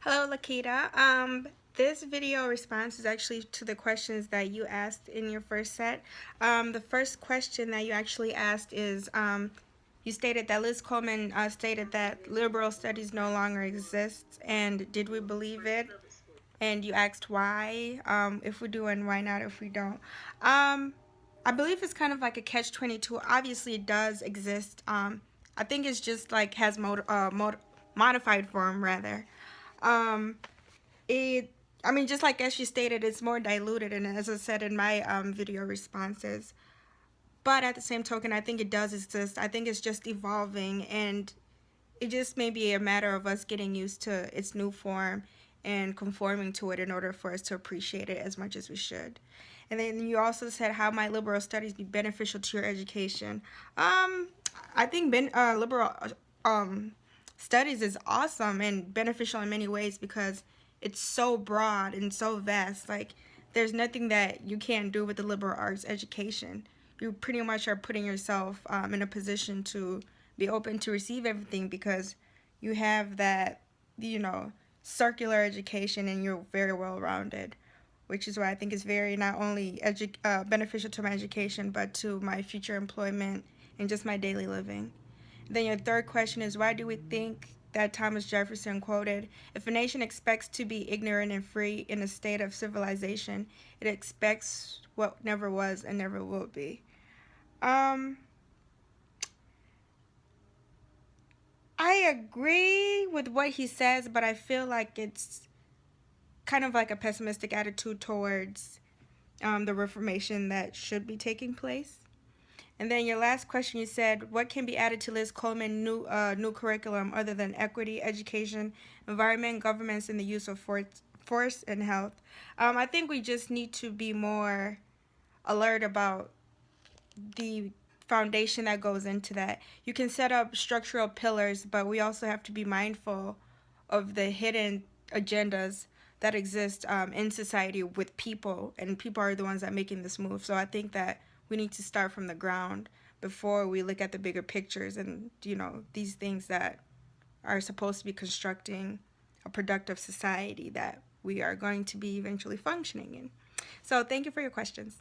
Hello, Lakeyta. This video response is actually to the questions that you asked in your first set. The first question that you actually asked is, you stated that Liz Coleman stated that liberal studies no longer exists, and did we believe it? And you asked why, if we do, and why not if we don't. I believe it's kind of like a catch-22. Obviously, it does exist. I think it's just like has modified form rather. Um, it, I mean, just like as you stated, it's more diluted, and as I said in my video responses. But at the same token, I think it does exist. I think it's just evolving, and it just may be a matter of us getting used to its new form and conforming to it in order for us to appreciate it as much as we should. And then you also said, how might liberal studies be beneficial to your education? I think liberal studies is awesome and beneficial in many ways because it's so broad and so vast. Like, there's nothing that you can't do with the liberal arts education. You pretty much are putting yourself in a position to be open to receive everything because you have that, circular education, and you're very well rounded, which is why I think is very not only beneficial to my education but to my future employment and just my daily living. Then your third question is, why do we think that Thomas Jefferson quoted, "If a nation expects to be ignorant and free in a state of civilization, it expects what never was and never will be." Um, I agree with what he says, but I feel like it's kind of like a pessimistic attitude towards the reformation that should be taking place. And then your last question, you said, what can be added to Liz Coleman new curriculum other than equity, education, environment, governments, and the use of force and health? I think we just need to be more alert about the foundation that goes into that. You can set up structural pillars, but we also have to be mindful of the hidden agendas that exist in society with people, and people are the ones that are making this move. So I think that we need to start from the ground before we look at the bigger pictures and, these things that are supposed to be constructing a productive society that we are going to be eventually functioning in. So thank you for your questions.